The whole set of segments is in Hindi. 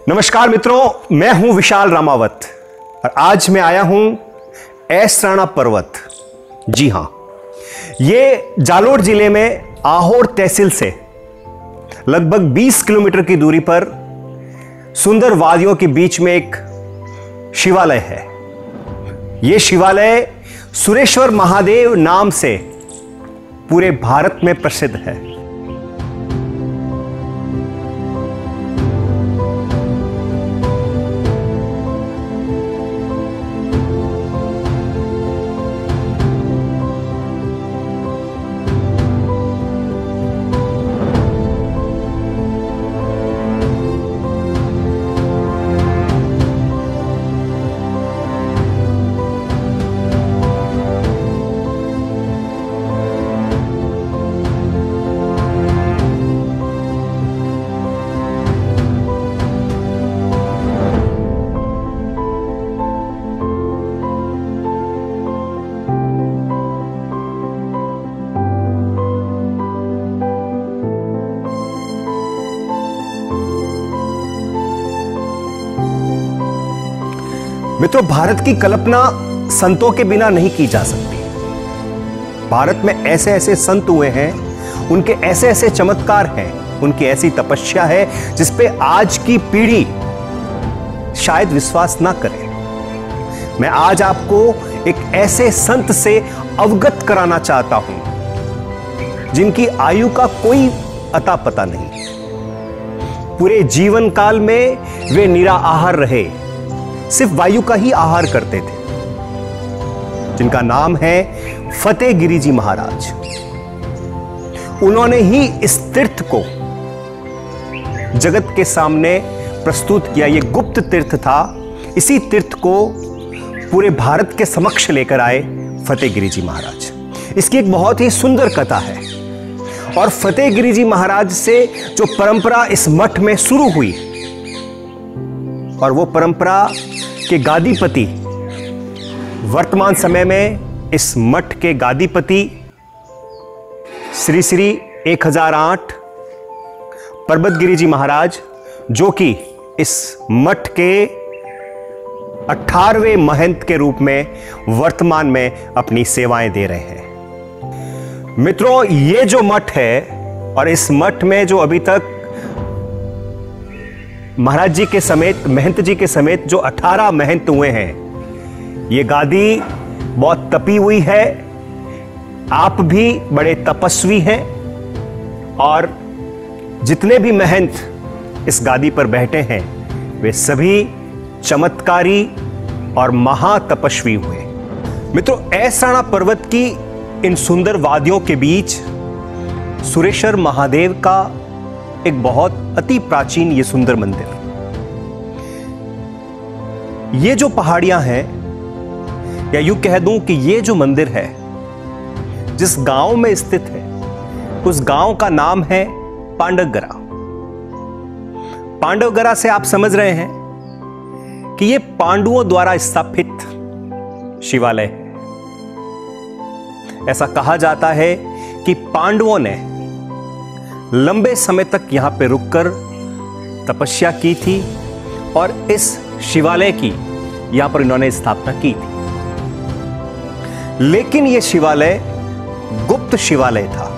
नमस्कार मित्रों, मैं हूं विशाल रामावत और आज मैं आया हूं ऐसराणा पर्वत। जी हां, ये जालोर जिले में आहोर तहसील से लगभग 20 किलोमीटर की दूरी पर सुंदर वादियों के बीच में एक शिवालय है। यह शिवालय सुरेश्वर महादेव नाम से पूरे भारत में प्रसिद्ध है। मित्रों, भारत की कल्पना संतों के बिना नहीं की जा सकती। भारत में ऐसे ऐसे संत हुए हैं, उनके ऐसे ऐसे चमत्कार हैं, उनकी ऐसी तपस्या है जिस पे आज की पीढ़ी शायद विश्वास ना करे। मैं आज आपको एक ऐसे संत से अवगत कराना चाहता हूं जिनकी आयु का कोई अता पता नहीं। पूरे जीवन काल में वे निराहार रहे, सिर्फ वायु का ही आहार करते थे, जिनका नाम है फतेहगिरी जी महाराज। उन्होंने ही इस तीर्थ को जगत के सामने प्रस्तुत किया। यह गुप्त तीर्थ था। इसी तीर्थ को पूरे भारत के समक्ष लेकर आए फतेहगिरी जी महाराज। इसकी एक बहुत ही सुंदर कथा है और फतेहगिरी जी महाराज से जो परंपरा इस मठ में शुरू हुई और वो परंपरा के गादीपति वर्तमान समय में इस मठ के गादीपति श्री श्री 1008 पर्वतगिरी जी महाराज, जो कि इस मठ के 18वें महंत के रूप में वर्तमान में अपनी सेवाएं दे रहे हैं। मित्रों, ये जो मठ है और इस मठ में जो अभी तक महाराज जी के समेत, महंत जी के समेत जो 18 महंत हुए हैं, ये गादी बहुत तपी हुई है। आप भी बड़े तपस्वी हैं और जितने भी महंत इस गादी पर बैठे हैं वे सभी चमत्कारी और महातपस्वी हुए। मित्रों, ऐसराणा पर्वत की इन सुंदर वादियों के बीच सुरेश्वर महादेव का एक बहुत अति प्राचीन ये सुंदर मंदिर। ये जो पहाड़ियां हैं, या यूं कह दूं कि ये जो मंदिर है जिस गांव में स्थित है, उस गांव का नाम है पांडवगरा। पांडवगरा से आप समझ रहे हैं कि ये पांडवों द्वारा स्थापित शिवालय है। ऐसा कहा जाता है कि पांडवों ने लंबे समय तक यहां पर रुककर तपस्या की थी और इस शिवालय की यहां पर इन्होंने स्थापना की थी। लेकिन यह शिवालय गुप्त शिवालय था।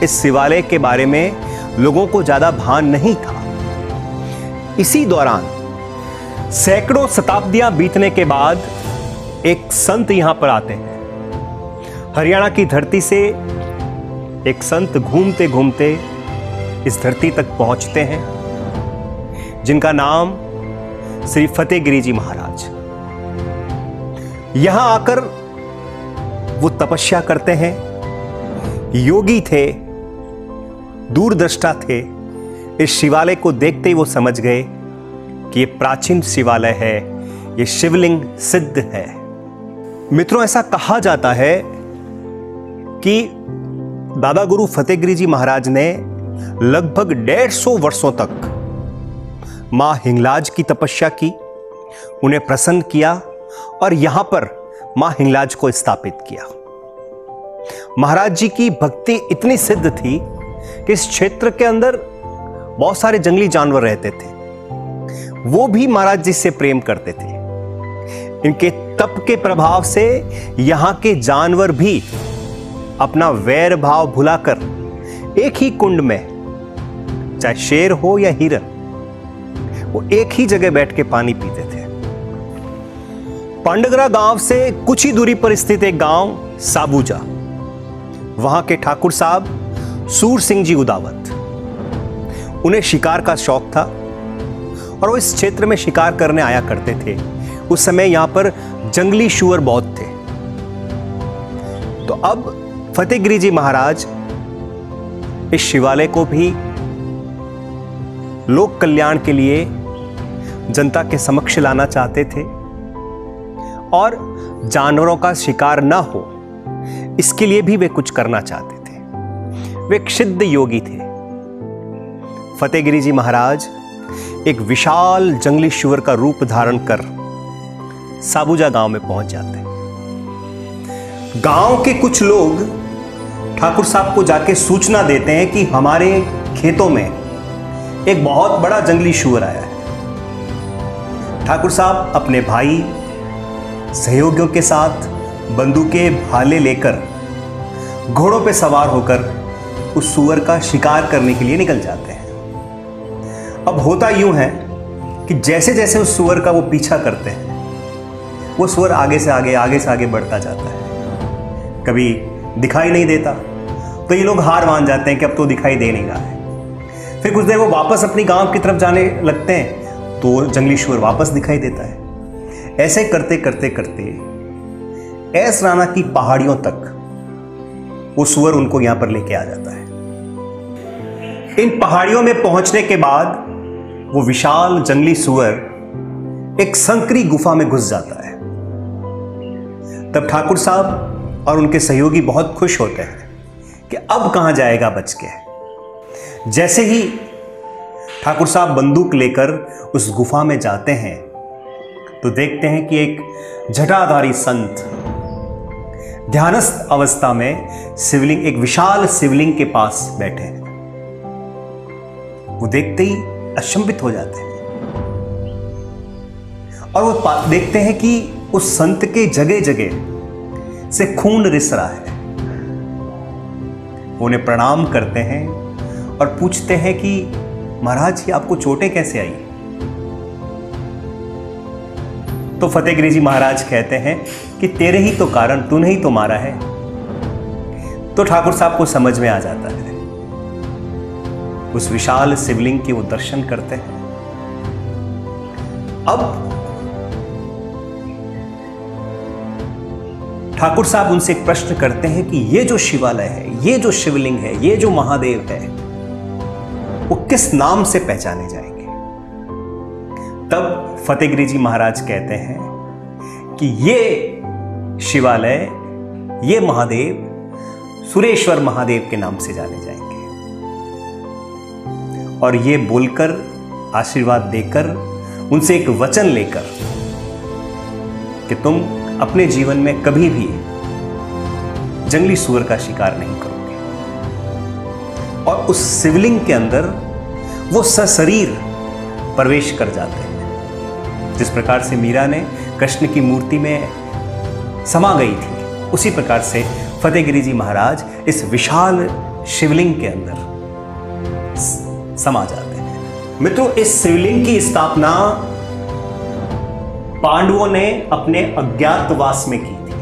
इस शिवालय के बारे में लोगों को ज्यादा भान नहीं था। इसी दौरान सैकड़ों शताब्दियां बीतने के बाद एक संत यहां पर आते हैं। हरियाणा की धरती से एक संत घूमते घूमते इस धरती तक पहुंचते हैं, जिनका नाम श्री फतेहगिरी जी महाराज। यहां आकर वो तपस्या करते हैं। योगी थे, दूरदृष्टा थे। इस शिवालय को देखते ही वो समझ गए कि ये प्राचीन शिवालय है, ये शिवलिंग सिद्ध है। मित्रों, ऐसा कहा जाता है कि दादा गुरु फतेहगिरी जी महाराज ने लगभग 150 वर्षों तक मां हिंगलाज की तपस्या की, उन्हें प्रसन्न किया और यहां पर मां हिंगलाज को स्थापित किया। महाराज जी की भक्ति इतनी सिद्ध थी कि इस क्षेत्र के अंदर बहुत सारे जंगली जानवर रहते थे। वो भी महाराज जी से प्रेम करते थे। इनके तप के प्रभाव से यहां के जानवर भी अपना वैर भाव भुलाकर एक ही कुंड में, चाहे शेर हो या हिरन, वो एक ही जगह बैठ के पानी पीते थे। पांडगरा गांव से कुछ ही दूरी पर स्थित एक गांव साबूजा, वहां के ठाकुर साहब सूर सिंह जी उदावत, उन्हें शिकार का शौक था और वो इस क्षेत्र में शिकार करने आया करते थे। उस समय यहां पर जंगली शुअर बहुत थे। तो अब फतेहगिरी जी महाराज इस शिवालय को भी लोक कल्याण के लिए जनता के समक्ष लाना चाहते थे और जानवरों का शिकार ना हो, इसके लिए भी वे कुछ करना चाहते थे। वे एक सिद्ध योगी थे। फतेहगिरी जी महाराज एक विशाल जंगली शुअर का रूप धारण कर साबूजा गांव में पहुंच जाते हैं। गांव के कुछ लोग ठाकुर साहब को जाके सूचना देते हैं कि हमारे खेतों में एक बहुत बड़ा जंगली शुअर आया है। ठाकुर साहब अपने भाई सहयोगियों के साथ बंदूकें भाले लेकर घोड़ों पे सवार होकर उस सुअर का शिकार करने के लिए निकल जाते हैं। अब होता यूं है कि जैसे जैसे उस सुअर का वो पीछा करते हैं, वो सुअर आगे से आगे बढ़ता जाता है। कभी दिखाई नहीं देता तो ये लोग हार मान जाते हैं कि अब तो दिखाई दे नहीं रहा है। फिर कुछ देर वो वापस अपनी गांव की तरफ जाने लगते हैं तो जंगली शुअर वापस दिखाई देता है। ऐसे करते करते करते ऐस राना की पहाड़ियों तक वो सुअर उनको यहां पर लेके आ जाता है। इन पहाड़ियों में पहुंचने के बाद वो विशाल जंगली सुअर एक संकरी गुफा में घुस जाता है। तब ठाकुर साहब और उनके सहयोगी बहुत खुश होते हैं कि अब कहां जाएगा बच के। जैसे ही ठाकुर साहब बंदूक लेकर उस गुफा में जाते हैं तो देखते हैं कि एक जटाधारी संत ध्यानस्थ अवस्था में शिवलिंग, एक विशाल शिवलिंग के पास बैठे हैं। वो देखते ही अचंभित हो जाते हैं और वो देखते हैं कि उस संत के जगह जगह से खून रिस रहा है। वो उन्हें प्रणाम करते हैं और पूछते हैं कि महाराज ये आपको चोटें कैसे आई? तो फतेहगिरी जी महाराज कहते हैं कि तेरे ही तो कारण, तूने ही तो मारा है। तो ठाकुर साहब को समझ में आ जाता है। उस विशाल शिवलिंग के वो दर्शन करते हैं। अब ठाकुर साहब उनसे एक प्रश्न करते हैं कि ये जो शिवालय है, ये जो शिवलिंग है, ये जो महादेव है, वो किस नाम से पहचाने जाएंगे? तब फतेहगिरी जी महाराज कहते हैं कि ये शिवालय, ये महादेव सुरेश्वर महादेव के नाम से जाने जाएंगे। और ये बोलकर, आशीर्वाद देकर, उनसे एक वचन लेकर कि तुम अपने जीवन में कभी भी जंगली सूअर का शिकार नहीं करोगे। और उस शिवलिंग के अंदर वो सशरीर प्रवेश कर जाते हैं। जिस प्रकार से मीरा ने कृष्ण की मूर्ति में समा गई थी, उसी प्रकार से फतेहगिरी जी महाराज इस विशाल शिवलिंग के अंदर समा जाते हैं। मित्रों, इस शिवलिंग की स्थापना पांडवों ने अपने अज्ञातवास में की थी।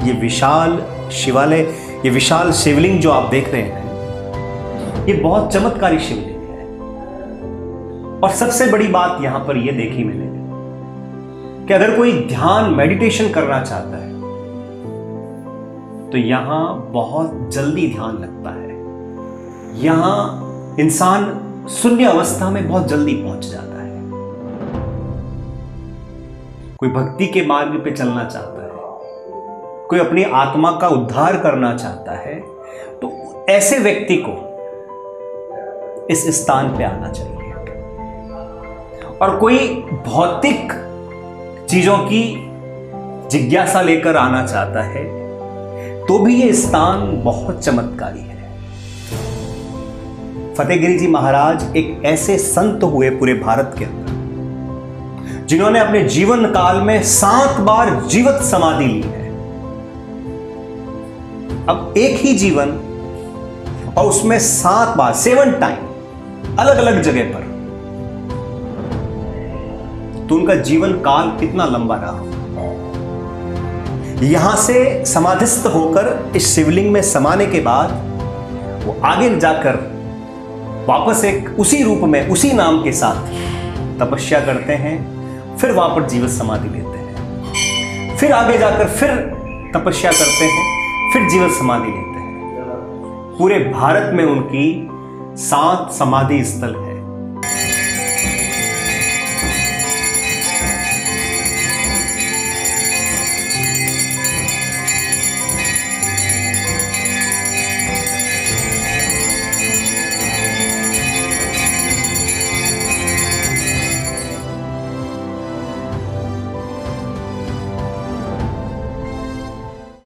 ये विशाल शिवालय, ये विशाल शिवलिंग जो आप देख रहे हैं, ये बहुत चमत्कारी शिवलिंग है। और सबसे बड़ी बात यहां पर यह देखी मिलेगी कि अगर कोई ध्यान, मेडिटेशन करना चाहता है तो यहां बहुत जल्दी ध्यान लगता है। यहां इंसान शून्य अवस्था में बहुत जल्दी पहुंच जाता है। कोई भक्ति के मार्ग पे चलना चाहता है, कोई अपनी आत्मा का उद्धार करना चाहता है, तो ऐसे व्यक्ति को इस स्थान पे आना चाहिए। और कोई भौतिक चीजों की जिज्ञासा लेकर आना चाहता है तो भी यह स्थान बहुत चमत्कारी है। फतेहगिरी जी महाराज एक ऐसे संत हुए पूरे भारत के अंदर जिन्होंने अपने जीवन काल में 7 बार जीवित समाधि ली है। अब एक ही जीवन और उसमें 7 बार 7 टाइम अलग अलग जगह पर, तो उनका जीवन काल कितना लंबा रहा। यहां से समाधिस्थ होकर इस शिवलिंग में समाने के बाद वो आगे जाकर वापस एक उसी रूप में उसी नाम के साथ तपस्या करते हैं, फिर वहां पर जीवित समाधि लेते हैं, फिर आगे जाकर फिर तपस्या करते हैं, फिर जीवित समाधि लेते हैं। पूरे भारत में उनकी 7 समाधि स्थल है।